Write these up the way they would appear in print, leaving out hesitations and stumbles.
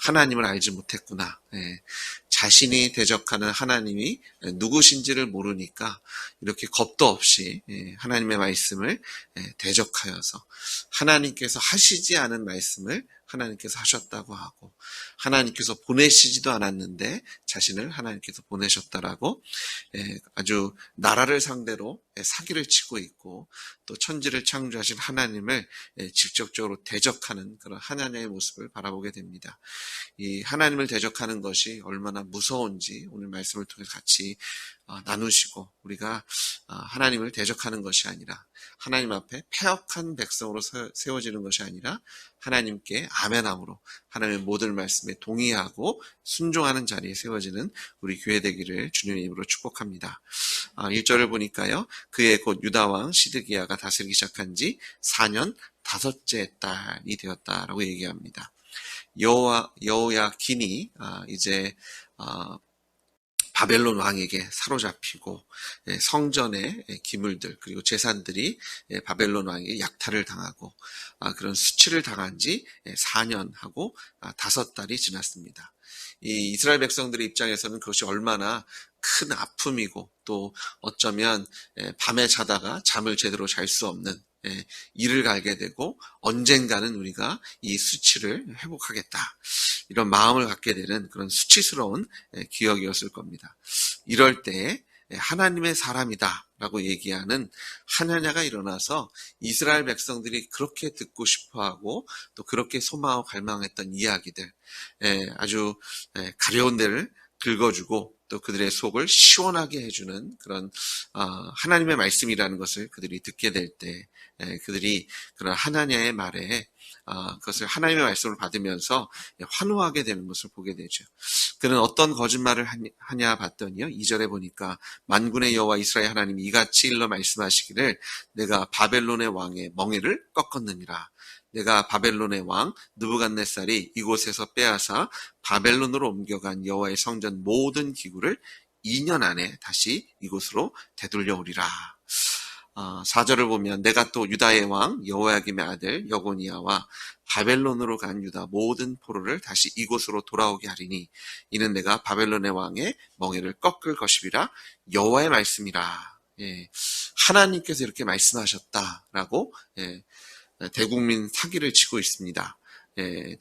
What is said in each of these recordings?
하나님을 알지 못했구나. 자신이 대적하는 하나님이 누구신지를 모르니까 이렇게 겁도 없이 하나님의 말씀을 대적하여서 하나님께서 하시지 않은 말씀을 하나님께서 하셨다고 하고, 하나님께서 보내시지도 않았는데 자신을 하나님께서 보내셨다라고 아주 나라를 상대로 사기를 치고 있고, 또 천지를 창조하신 하나님을 직접적으로 대적하는 그런 하나님의 모습을 바라보게 됩니다. 이 하나님을 대적하는 것이 얼마나 무서운지 오늘 말씀을 통해 같이 나누시고, 우리가 하나님을 대적하는 것이 아니라 하나님 앞에 패역한 백성으로 세워지는 것이 아니라 하나님께 아멘함으로 하나님의 모든 말씀에 동의하고 순종하는 자리에 세워지는 우리 교회 되기를 주님의 이름으로 축복합니다. 1절을 보니까요, 그의 곧 유다왕 시드기야가 다스리기 시작한 지 4년 5째 달이 되었다라고 얘기합니다. 여호야긴이 이제 바벨론 왕에게 사로잡히고 성전의 기물들 그리고 제산들이 바벨론 왕에게 약탈을 당하고 그런 수치를 당한 지 4년하고 5달이 지났습니다. 이 이스라엘 백성들의 입장에서는 그것이 얼마나 큰 아픔이고, 또 어쩌면 밤에 자다가 잠을 제대로 잘 수 없는 이를 갈게 되고, 언젠가는 우리가 이 수치를 회복하겠다, 이런 마음을 갖게 되는 그런 수치스러운 기억이었을 겁니다. 이럴 때에 하나님의 사람이다 라고 얘기하는 하나냐가 일어나서 이스라엘 백성들이 그렇게 듣고 싶어하고 또 그렇게 소망하고 갈망했던 이야기들, 아주 가려운 데를 긁어주고 또 그들의 속을 시원하게 해주는 그런 하나님의 말씀이라는 것을 그들이 듣게 될 때, 그들이 그런 하나님의 말에 그것을 하나님의 말씀을 받으면서 환호하게 되는 것을 보게 되죠. 그는 어떤 거짓말을 하냐 봤더니요, 2절에 보니까 만군의 여호와 이스라엘 하나님이 이같이 일러 말씀하시기를 내가 바벨론의 왕의 멍에를 꺾었느니라. 내가 바벨론의 왕 느부갓네살이 이곳에서 빼앗아 바벨론으로 옮겨간 여호와의 성전 모든 기구를 2년 안에 다시 이곳으로 되돌려오리라. 4절을 보면 내가 또 유다의 왕 여호야김의 아들 여고니아와 바벨론으로 간 유다 모든 포로를 다시 이곳으로 돌아오게 하리니 이는 내가 바벨론의 왕의 멍에를 꺾을 것이라 여호와의 말씀이라. 하나님께서 이렇게 말씀하셨다라고 대국민 사기를 치고 있습니다.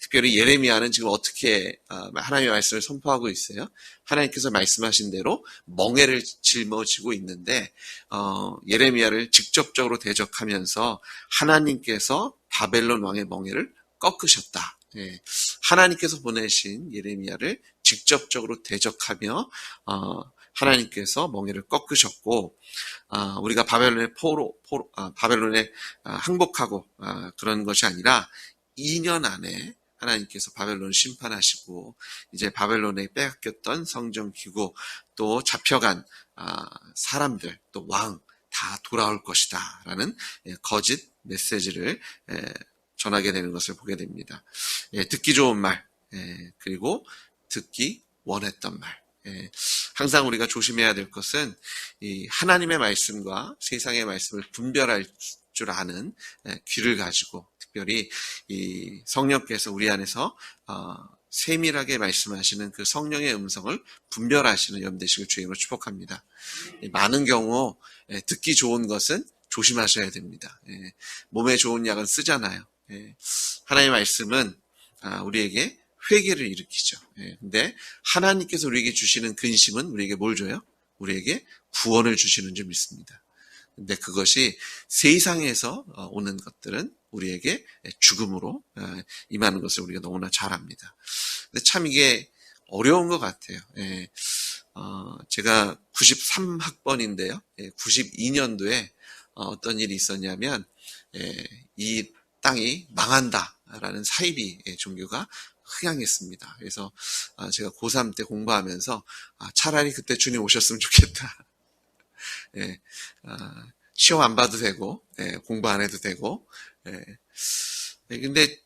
특별히 예레미야는 지금 어떻게 하나님의 말씀을 선포하고 있어요? 하나님께서 말씀하신 대로 멍에를 짊어지고 있는데 예레미야를 직접적으로 대적하면서 하나님께서 바벨론 왕의 멍에를 꺾으셨다. 하나님께서 보내신 예레미야를 직접적으로 대적하며 하나님께서 멍에를 꺾으셨고, 우리가 바벨론의 바벨론에 항복하고 그런 것이 아니라 2년 안에 하나님께서 바벨론을 심판하시고 이제 바벨론에 빼앗겼던 성전 기구 또 잡혀간 사람들 또 왕 다 돌아올 것이다 라는 거짓 메시지를 전하게 되는 것을 보게 됩니다. 듣기 좋은 말, 그리고 듣기 원했던 말. 항상 우리가 조심해야 될 것은 이 하나님의 말씀과 세상의 말씀을 분별할 줄 아는 귀를 가지고, 특별히 이 성령께서 우리 안에서 세밀하게 말씀하시는 그 성령의 음성을 분별하시는 여러분 되시길 주님으로 축복합니다. 많은 경우 듣기 좋은 것은 조심하셔야 됩니다. 몸에 좋은 약은 쓰잖아요. 하나님의 말씀은 우리에게 회개를 일으키죠. 근데 하나님께서 우리에게 주시는 근심은 우리에게 뭘 줘요? 우리에게 구원을 주시는 줄 믿습니다. 근데 그것이 세상에서 오는 것들은 우리에게 죽음으로 임하는 것을 우리가 너무나 잘 압니다. 근데 참 이게 어려운 것 같아요. 제가 93학번인데요. 92년도에 어떤 일이 있었냐면 이 땅이 망한다라는 사이비 종교가 흥행했습니다. 그래서 제가 고3 때 공부하면서 차라리 그때 주님 오셨으면 좋겠다. 시험 안 봐도 되고 공부 안 해도 되고. 근데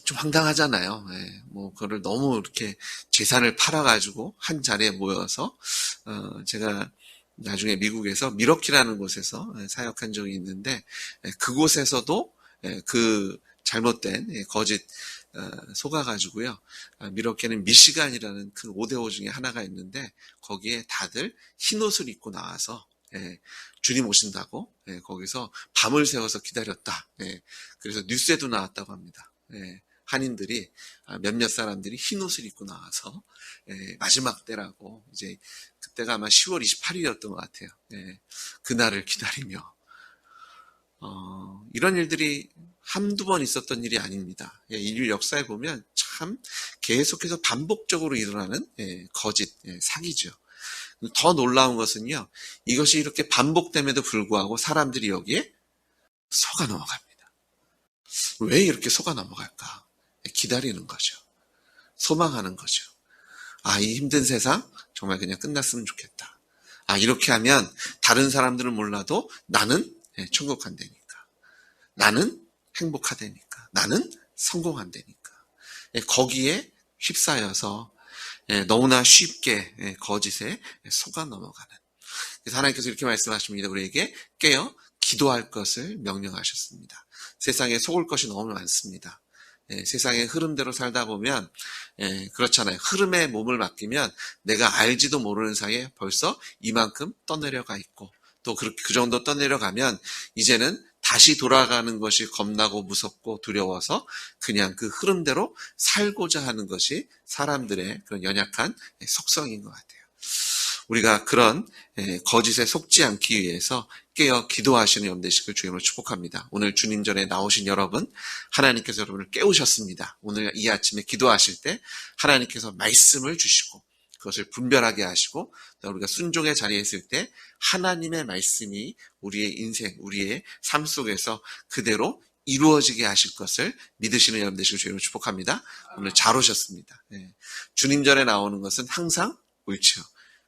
좀 황당하잖아요. 뭐 그거를 너무 이렇게 재산을 팔아가지고 한 자리에 모여서 제가 나중에 미국에서 미러키라는 곳에서 사역한 적이 있는데, 그곳에서도 그 잘못된 거짓 속아가지고요. 미러키는 미시간이라는 큰 5대5 중에 하나가 있는데 거기에 다들 흰 옷을 입고 나와서 주님 오신다고 거기서 밤을 새워서 기다렸다. 그래서 뉴스에도 나왔다고 합니다. 한인들이 몇몇 사람들이 흰 옷을 입고 나와서 마지막 때라고 이제 그때가 아마 10월 28일이었던 것 같아요. 그날을 기다리며 이런 일들이 한두 번 있었던 일이 아닙니다. 인류 역사에 보면 참 계속해서 반복적으로 일어나는 거짓, 사기죠. 더 놀라운 것은요, 이것이 이렇게 반복됨에도 불구하고 사람들이 여기에 속아 넘어갑니다. 왜 이렇게 속아 넘어갈까? 기다리는 거죠. 소망하는 거죠. 이 힘든 세상 정말 그냥 끝났으면 좋겠다. 이렇게 하면 다른 사람들은 몰라도 나는 천국 간다니까. 나는 행복하다니까. 나는 성공한다니까. 거기에 휩싸여서 너무나 쉽게 거짓에 속아 넘어가는. 그래서 하나님께서 이렇게 말씀하십니다. 우리에게 깨어 기도할 것을 명령하셨습니다. 세상에 속을 것이 너무 많습니다. 세상의 흐름대로 살다 보면 그렇잖아요. 흐름에 몸을 맡기면 내가 알지도 모르는 사이에 벌써 이만큼 떠내려가 있고 또 그 정도 떠내려가면 이제는 다시 돌아가는 것이 겁나고 무섭고 두려워서 그냥 그 흐름대로 살고자 하는 것이 사람들의 그런 연약한 속성인 것 같아요. 우리가 그런 거짓에 속지 않기 위해서 깨어 기도하시는 여러분 되시길 주님으로 축복합니다. 오늘 주님 전에 나오신 여러분, 하나님께서 여러분을 깨우셨습니다. 오늘 이 아침에 기도하실 때 하나님께서 말씀을 주시고 그것을 분별하게 하시고 우리가 순종의 자리에 있을 때 하나님의 말씀이 우리의 인생, 우리의 삶 속에서 그대로 이루어지게 하실 것을 믿으시는 여러분 되시길 주님으로 축복합니다. 오늘 잘 오셨습니다. 주님 전에 나오는 것은 항상 옳죠.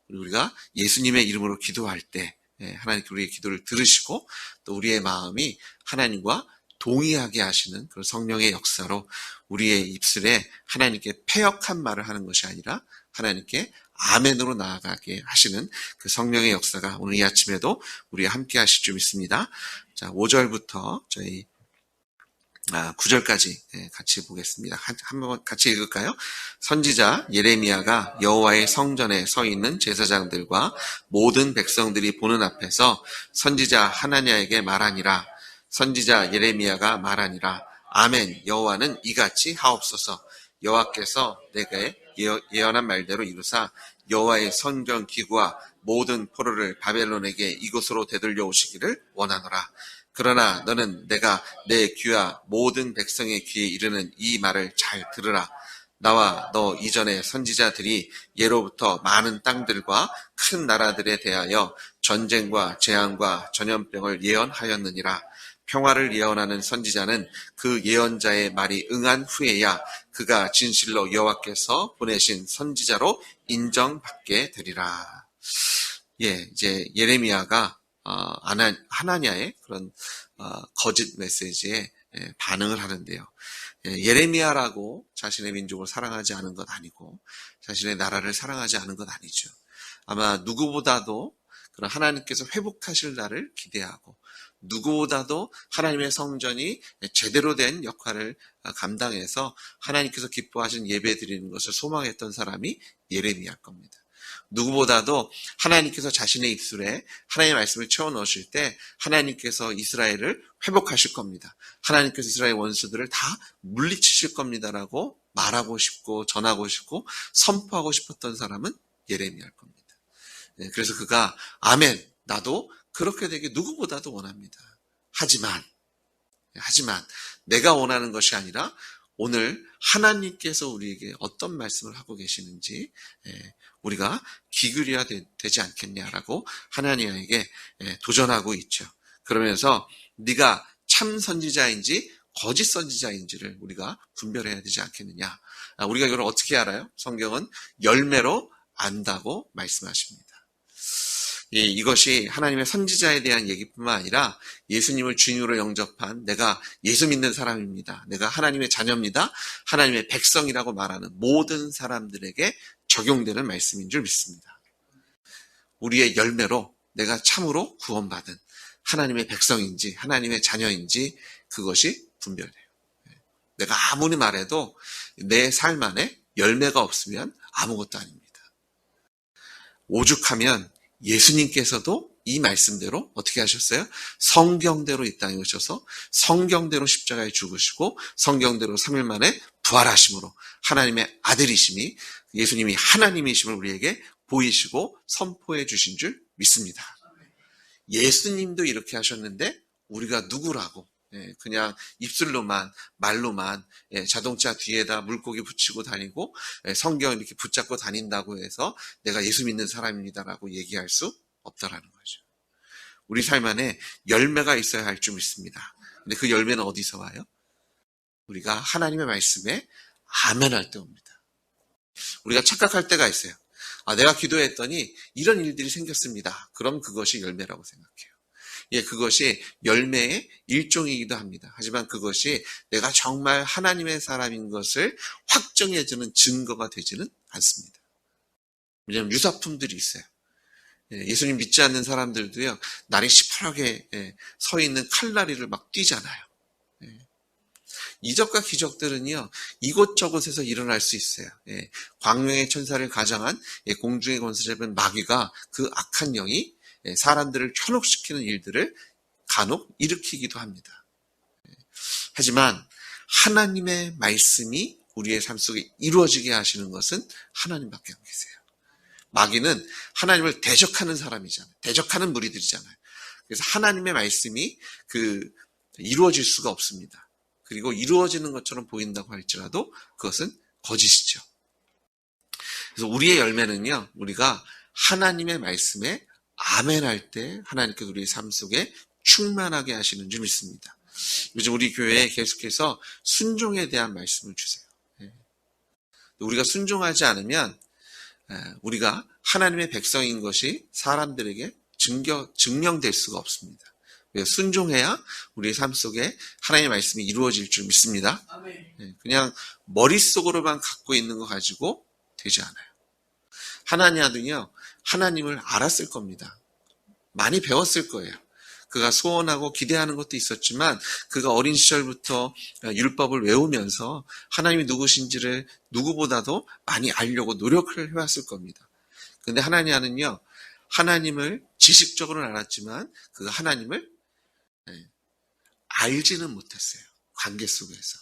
우리가 예수님의 이름으로 기도할 때 하나님께 우리의 기도를 들으시고 또 우리의 마음이 하나님과 동의하게 하시는 그런 성령의 역사로 우리의 입술에 하나님께 패역한 말을 하는 것이 아니라 하나님께 아멘으로 나아가게 하시는 그 성령의 역사가 오늘 이 아침에도 우리와 함께 하실 줄 믿습니다. 자, 5절부터 저희 9절까지 같이 보겠습니다. 한번 같이 읽을까요? 선지자 예레미야가 여호와의 성전에 서 있는 제사장들과 모든 백성들이 보는 앞에서 선지자 하나냐에게 말하니라. 선지자 예레미야가 말하니라. 아멘. 여호와는 이같이 하옵소서. 여호와께서 내게 예언한 말대로 이루사 여호와의 성전 기구와 모든 포로를 바벨론에게 이곳으로 되돌려 오시기를 원하노라. 그러나 너는 내가 내 귀와 모든 백성의 귀에 이르는 이 말을 잘 들으라. 나와 너 이전의 선지자들이 예로부터 많은 땅들과 큰 나라들에 대하여 전쟁과 재앙과 전염병을 예언하였느니라. 평화를 예언하는 선지자는 그 예언자의 말이 응한 후에야 그가 진실로 여호와께서 보내신 선지자로 인정받게 되리라. 이제 예레미야가 하나냐의 그런 거짓 메시지에 반응을 하는데요. 예레미야라고 자신의 민족을 사랑하지 않은 것 아니고 자신의 나라를 사랑하지 않은 것 아니죠. 아마 누구보다도 그런 하나님께서 회복하실 날을 기대하고 누구보다도 하나님의 성전이 제대로 된 역할을 감당해서 하나님께서 기뻐하신 예배 드리는 것을 소망했던 사람이 예레미야일 겁니다. 누구보다도 하나님께서 자신의 입술에 하나님의 말씀을 채워넣으실 때 하나님께서 이스라엘을 회복하실 겁니다. 하나님께서 이스라엘 원수들을 다 물리치실 겁니다라고 말하고 싶고 전하고 싶고 선포하고 싶었던 사람은 예레미야일 겁니다. 그래서 그가 아멘, 나도 그렇게 되게 누구보다도 원합니다. 하지만 내가 원하는 것이 아니라 오늘 하나님께서 우리에게 어떤 말씀을 하고 계시는지 우리가 귀 기울여야 되지 않겠냐라고 하나님에게 도전하고 있죠. 그러면서 네가 참 선지자인지 거짓 선지자인지를 우리가 분별해야 되지 않겠느냐. 우리가 이걸 어떻게 알아요? 성경은 열매로 안다고 말씀하십니다. 이것이 하나님의 선지자에 대한 얘기뿐만 아니라 예수님을 주님으로 영접한 내가 예수 믿는 사람입니다. 내가 하나님의 자녀입니다. 하나님의 백성이라고 말하는 모든 사람들에게 적용되는 말씀인 줄 믿습니다. 우리의 열매로 내가 참으로 구원받은 하나님의 백성인지 하나님의 자녀인지 그것이 분별돼요. 내가 아무리 말해도 내 삶 안에 열매가 없으면 아무것도 아닙니다. 오죽하면 예수님께서도 이 말씀대로 어떻게 하셨어요? 성경대로 이 땅에 오셔서 성경대로 십자가에 죽으시고 성경대로 3일 만에 부활하심으로 하나님의 아들이심이, 예수님이 하나님이심을 우리에게 보이시고 선포해 주신 줄 믿습니다. 예수님도 이렇게 하셨는데 우리가 누구라고 그냥 입술로만, 말로만 자동차 뒤에다 물고기 붙이고 다니고 성경 이렇게 붙잡고 다닌다고 해서 내가 예수 믿는 사람입니다라고 얘기할 수 없다라는 거죠. 우리 삶 안에 열매가 있어야 할 줄 믿습니다. 근데 그 열매는 어디서 와요? 우리가 하나님의 말씀에 아멘할 때 옵니다. 우리가 착각할 때가 있어요. 내가 기도했더니 이런 일들이 생겼습니다. 그럼 그것이 열매라고 생각해요. 그것이 열매의 일종이기도 합니다. 하지만 그것이 내가 정말 하나님의 사람인 것을 확정해주는 증거가 되지는 않습니다. 왜냐하면 유사품들이 있어요. 예수님 믿지 않는 사람들도요, 날이 시퍼렇게 서 있는 칼날이를 막 뛰잖아요. 이적과 기적들은요, 이곳저곳에서 일어날 수 있어요. 광명의 천사를 가장한 공중의 권세 잡은 마귀가, 그 악한 영이 사람들을 현혹시키는 일들을 간혹 일으키기도 합니다. 하지만 하나님의 말씀이 우리의 삶 속에 이루어지게 하시는 것은 하나님밖에 안 계세요. 마귀는 하나님을 대적하는 사람이잖아요. 대적하는 무리들이잖아요. 그래서 하나님의 말씀이 이루어질 수가 없습니다. 그리고 이루어지는 것처럼 보인다고 할지라도 그것은 거짓이죠. 그래서 우리의 열매는요, 우리가 하나님의 말씀에 아멘할 때 하나님께서 우리의 삶 속에 충만하게 하시는 줄 믿습니다. 요즘 우리 교회에 계속해서 순종에 대한 말씀을 주세요. 우리가 순종하지 않으면 우리가 하나님의 백성인 것이 사람들에게 증명될 수가 없습니다. 순종해야 우리의 삶 속에 하나님의 말씀이 이루어질 줄 믿습니다. 그냥 머릿속으로만 갖고 있는 거 가지고 되지 않아요. 하나냐는요, 하나님을 알았을 겁니다. 많이 배웠을 거예요. 그가 소원하고 기대하는 것도 있었지만 그가 어린 시절부터 율법을 외우면서 하나님이 누구신지를 누구보다도 많이 알려고 노력을 해왔을 겁니다. 근데 하나냐는요, 하나님을 지식적으로는 알았지만 그가 하나님을 알지는 못했어요. 관계 속에서.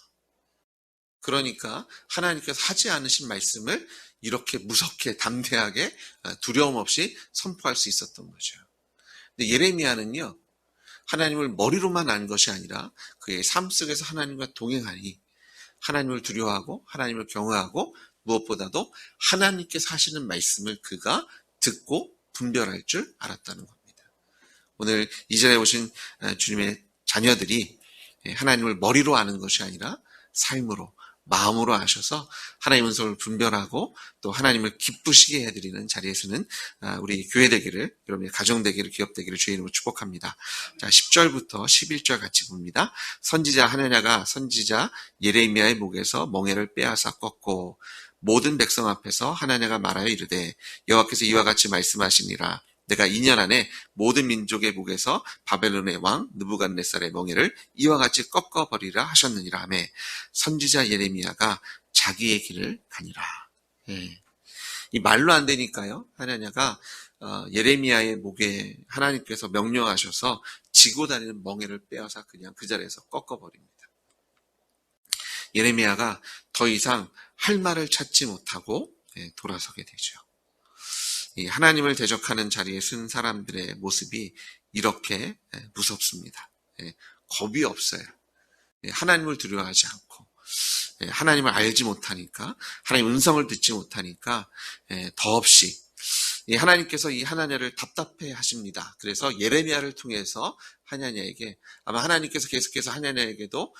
그러니까 하나님께서 하지 않으신 말씀을 이렇게 무섭게 담대하게 두려움 없이 선포할 수 있었던 거죠. 근데 예레미야는요, 하나님을 머리로만 안 것이 아니라 그의 삶 속에서 하나님과 동행하니 하나님을 두려워하고 하나님을 경외하고 무엇보다도 하나님께서 하시는 말씀을 그가 듣고 분별할 줄 알았다는 겁니다. 오늘 이 자리에 오신 주님의 자녀들이 하나님을 머리로 아는 것이 아니라 삶으로, 마음으로 아셔서 하나님의 은총을 분별하고 또 하나님을 기쁘시게 해드리는 자리에서는 우리 교회 되기를, 여러분의 가정 되기를, 기업 되기를 주의 이름으로 축복합니다. 자, 10절부터 11절 같이 봅니다. 선지자 하나냐가 선지자 예레미야의 목에서 멍에를 빼앗아 꺾고 모든 백성 앞에서 하나냐가 말하여 이르되 여호와께서 이와 같이 말씀하시니라. 내가 2년 안에 모든 민족의 목에서 바벨론의 왕 느부갓네살의 멍에를 이와 같이 꺾어버리라 하셨느니라 하며 선지자 예레미야가 자기의 길을 가니라. 이 말로 안 되니까요, 하나냐가 예레미야의 목에 하나님께서 명령하셔서 지고 다니는 멍에를 빼앗아 그냥 그 자리에서 꺾어버립니다. 예레미야가 더 이상 할 말을 찾지 못하고 돌아서게 되죠. 이 하나님을 대적하는 자리에 쓴 사람들의 모습이 이렇게 무섭습니다. 겁이 없어요. 하나님을 두려워하지 않고 하나님을 알지 못하니까, 하나님 음성을 듣지 못하니까 더없이 하나님께서 이 하나냐를 답답해 하십니다. 그래서 예레미야를 통해서 하나냐에게, 아마 하나님께서 계속해서 하나냐에게도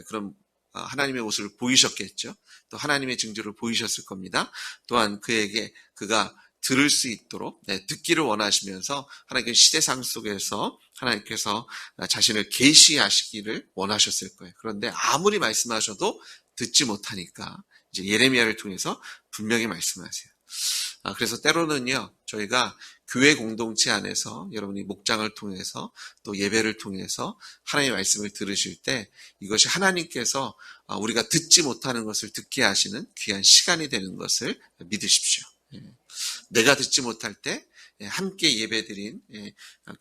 그런 하나님의 모습을 보이셨겠죠. 또 하나님의 징조를 보이셨을 겁니다. 또한 그가 들을 수 있도록 듣기를 원하시면서 하나님의 시대상 속에서 하나님께서 자신을 계시하시기를 원하셨을 거예요. 그런데 아무리 말씀하셔도 듣지 못하니까 이제 예레미야를 통해서 분명히 말씀하세요. 그래서 때로는요, 저희가 교회 공동체 안에서 여러분이 목장을 통해서 또 예배를 통해서 하나님의 말씀을 들으실 때 이것이 하나님께서 우리가 듣지 못하는 것을 듣게 하시는 귀한 시간이 되는 것을 믿으십시오. 내가 듣지 못할 때 함께 예배드린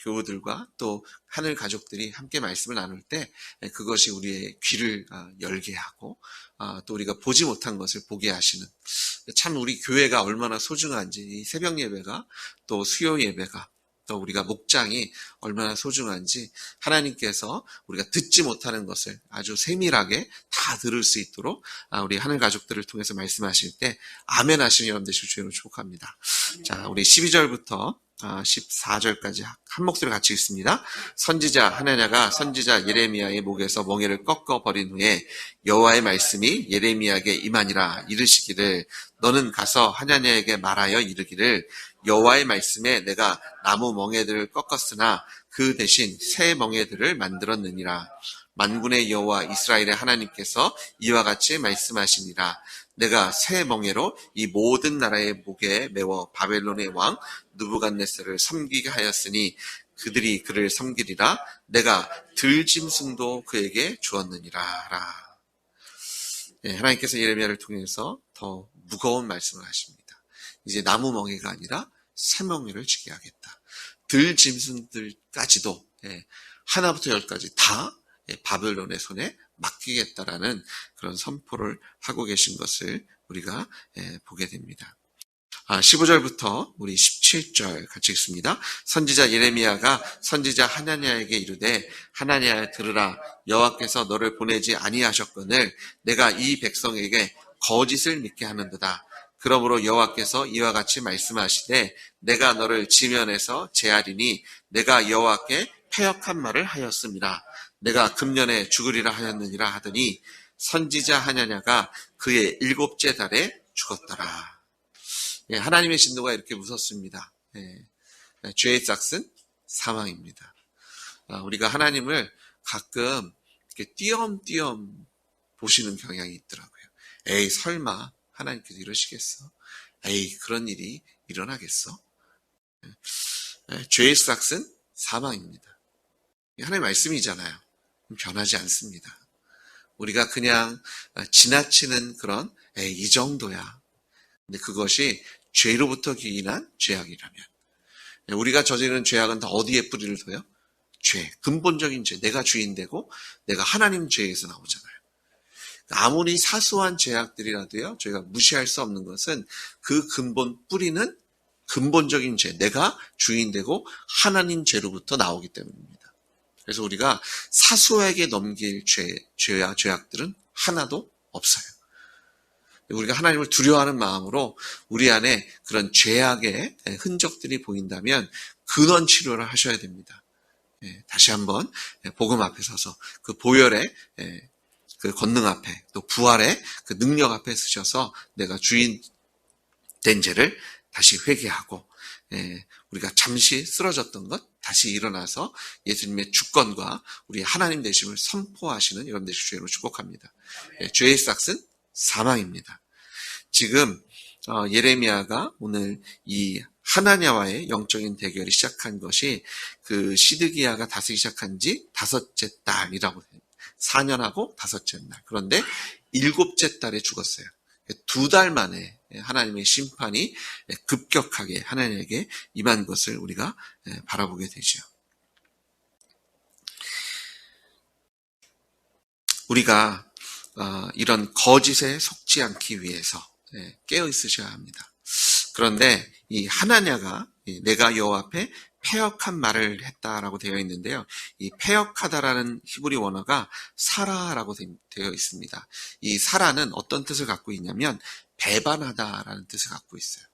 교우들과 또 하늘 가족들이 함께 말씀을 나눌 때 그것이 우리의 귀를 열게 하고 또 우리가 보지 못한 것을 보게 하시는, 참 우리 교회가 얼마나 소중한지, 이 새벽 예배가 또 수요 예배가 또 우리가 목장이 얼마나 소중한지 하나님께서 우리가 듣지 못하는 것을 아주 세밀하게 다 들을 수 있도록 우리 하늘 가족들을 통해서 말씀하실 때 아멘 하시는 여러분 되시길 주님으로 축복합니다. 자, 우리 12절부터 14절까지 한 목소리 같이 읽습니다. 선지자 하나냐가 선지자 예레미야의 목에서 멍에를 꺾어 버린 후에 여호와의 말씀이 예레미야에게 임하니라. 이르시기를 너는 가서 하나냐에게 말하여 이르기를 여호와의 말씀에 내가 나무 멍에들을 꺾었으나 그 대신 새 멍에들을 만들었느니라. 만군의 여호와 이스라엘의 하나님께서 이와 같이 말씀하시니라. 내가 새 멍에로 이 모든 나라의 목에 메워 바벨론의 왕 느부갓네살을 섬기게 하였으니 그들이 그를 섬기리라. 내가 들짐승도 그에게 주었느니라. 하나님께서 예레미야를 통해서 더 무거운 말씀을 하십니다. 이제 나무 멍에가 아니라 새 멍에를 지게 하겠다. 들짐승들까지도 하나부터 열까지 다 바벨론의 손에 맡기겠다라는 그런 선포를 하고 계신 것을 우리가 보게 됩니다. 15절부터 우리 17절 같이 읽습니다. 선지자 예레미야가 선지자 하나냐에게 이르되 하나냐 들으라. 여호와께서 너를 보내지 아니하셨거늘 내가 이 백성에게 거짓을 믿게 하는도다. 그러므로 여호와께서 이와 같이 말씀하시되 내가 너를 지면에서 제하리니 내가 여호와께 패역한 말을 하였음이라. 내가 금년에 죽으리라 하였느니라 하더니 선지자 하나냐가 그의 7째 달에 죽었더라. 하나님의 진노가 이렇게 무섭습니다. 죄의 싹은 사망입니다. 우리가 하나님을 가끔 이렇게 띄엄띄엄 보시는 경향이 있더라고요. 에이 설마 하나님께서 이러시겠어? 에이 그런 일이 일어나겠어? 죄의 싹은 사망입니다. 하나님의 말씀이잖아요. 변하지 않습니다. 우리가 그냥 지나치는 그런 이 정도야. 근데 그것이 죄로부터 기인한 죄악이라면, 우리가 저지르는 죄악은 다 어디에 뿌리를 둬요? 죄, 근본적인 죄. 내가 주인되고 내가 하나님 죄에서 나오잖아요. 아무리 사소한 죄악들이라도요, 저희가 무시할 수 없는 것은 그 근본 뿌리는 근본적인 죄, 내가 주인되고 하나님 죄로부터 나오기 때문입니다. 그래서 우리가 사소하게 넘길 죄와 죄악들은 하나도 없어요. 우리가 하나님을 두려워하는 마음으로 우리 안에 그런 죄악의 흔적들이 보인다면 근원 치료를 하셔야 됩니다. 다시 한번 복음 앞에 서서 그 보혈의 그 권능 앞에 또 부활의 그 능력 앞에 서셔서 내가 주인 된 죄를 다시 회개하고 우리가 잠시 쓰러졌던 것 다시 일어나서 예수님의 주권과 우리 하나님 되심을 선포하시는 여러분 되실 주로 축복합니다. 죄의 싹은 사망입니다. 지금 예레미야가 오늘 이 하나냐와의 영적인 대결이 시작한 것이 그 시드기야가 다스리기 시작한 지 5째 달이라고 해요. 4년하고 5째 날. 그런데 7째 달에 죽었어요. 2달 만에 하나님의 심판이 급격하게 하나님에게 임한 것을 우리가 바라보게 되죠. 우리가 이런 거짓에 속지 않기 위해서 깨어 있으셔야 합니다. 그런데 이 하나냐가 내가 여호와 앞에 패역한 말을 했다라고 되어 있는데요. 이 패역하다라는 히브리 원어가 사라라고 되어 있습니다. 이 사라는 어떤 뜻을 갖고 있냐면 배반하다라는 뜻을 갖고 있어요.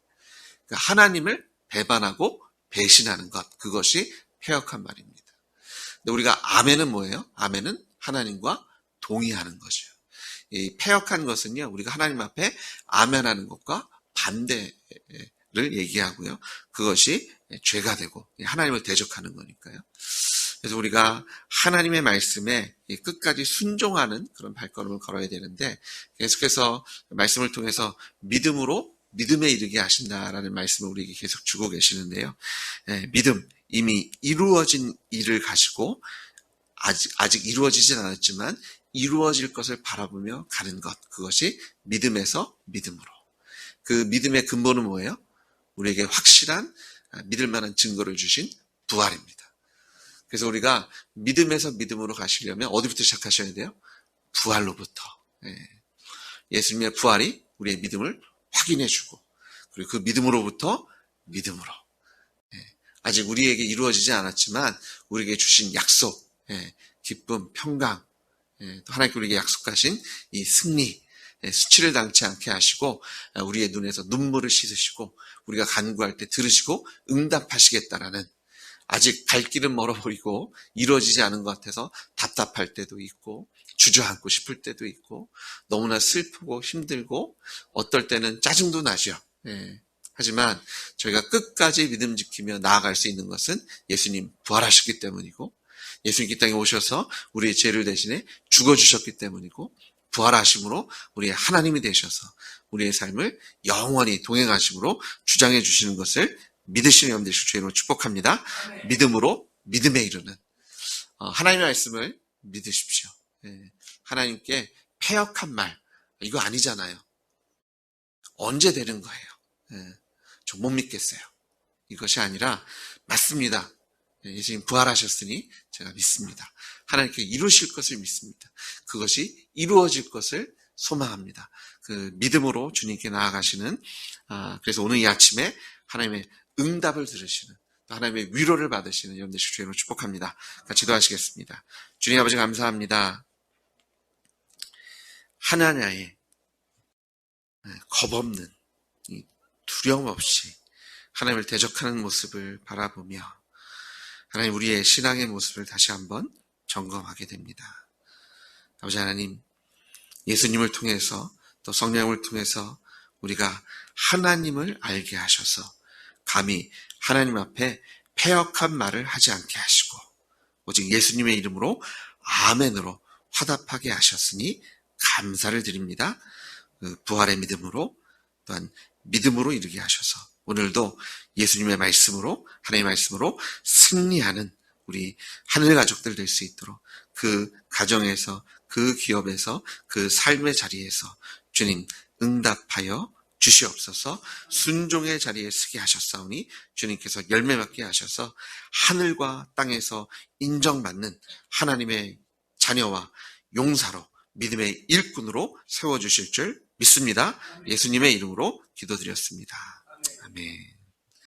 그러니까 하나님을 배반하고 배신하는 것, 그것이 패역한 말입니다. 근데 우리가 아멘은 뭐예요? 아멘은 하나님과 동의하는 거죠. 이 패역한 것은요, 우리가 하나님 앞에 아멘하는 것과 반대를 얘기하고요. 그것이 죄가 되고 하나님을 대적하는 거니까요. 그래서 우리가 하나님의 말씀에 끝까지 순종하는 그런 발걸음을 걸어야 되는데, 계속해서 말씀을 통해서 믿음으로 믿음에 이르게 하신다라는 말씀을 우리에게 계속 주고 계시는데요. 믿음, 이미 이루어진 일을 가지고 아직 이루어지진 않았지만 이루어질 것을 바라보며 가는 것, 그것이 믿음에서 믿음으로. 그 믿음의 근본은 뭐예요? 우리에게 확실한 믿을 만한 증거를 주신 부활입니다. 그래서 우리가 믿음에서 믿음으로 가시려면 어디부터 시작하셔야 돼요? 부활로부터. 예수님의 부활이 우리의 믿음을 확인해주고, 그리고 그 믿음으로부터 믿음으로. 아직 우리에게 이루어지지 않았지만 우리에게 주신 약속, 기쁨, 평강, 또 하나님께 우리에게 약속하신 이 승리, 수치를 당치 않게 하시고 우리의 눈에서 눈물을 씻으시고 우리가 간구할 때 들으시고 응답하시겠다라는, 아직 갈 길은 멀어 보이고 이루어지지 않은 것 같아서 답답할 때도 있고 주저앉고 싶을 때도 있고 너무나 슬프고 힘들고 어떨 때는 짜증도 나죠. 하지만 저희가 끝까지 믿음 지키며 나아갈 수 있는 것은 예수님 부활하셨기 때문이고, 예수님 이 땅에 오셔서 우리의 죄를 대신에 죽어주셨기 때문이고, 부활하심으로 우리의 하나님이 되셔서 우리의 삶을 영원히 동행하심으로 주장해 주시는 것을 믿으시는 여러분 되시고 주님으로 축복합니다. 믿음으로 믿음에 이르는 하나님의 말씀을 믿으십시오. 하나님께 패역한 말 이거 아니잖아요. 언제 되는 거예요? 저 못 믿겠어요. 이것이 아니라 맞습니다. 예수님 부활하셨으니 제가 믿습니다. 하나님께 이루실 것을 믿습니다. 그것이 이루어질 것을 소망합니다. 그 믿음으로 주님께 나아가시는, 그래서 오늘 이 아침에 하나님의 응답을 들으시는, 하나님의 위로를 받으시는 여러분들 주님으로 축복합니다. 같이 기도하시겠습니다. 주님 아버지 감사합니다. 하나님의 겁없는, 두려움 없이 하나님을 대적하는 모습을 바라보며 하나님 우리의 신앙의 모습을 다시 한번 점검하게 됩니다. 아버지 하나님, 예수님을 통해서 또 성령을 통해서 우리가 하나님을 알게 하셔서 감히 하나님 앞에 패역한 말을 하지 않게 하시고 오직 예수님의 이름으로 아멘으로 화답하게 하셨으니 감사를 드립니다. 그 부활의 믿음으로 또한 믿음으로 이르게 하셔서 오늘도 예수님의 말씀으로, 하나님의 말씀으로 승리하는 우리 하늘 가족들 될 수 있도록 그 가정에서, 그 기업에서, 그 삶의 자리에서 주님 응답하여 주시옵소서. 순종의 자리에 서게 하셨사오니 주님께서 열매 맺게 하셔서 하늘과 땅에서 인정받는 하나님의 자녀와 용사로, 믿음의 일꾼으로 세워주실 줄 믿습니다. 예수님의 이름으로 기도드렸습니다. 아멘.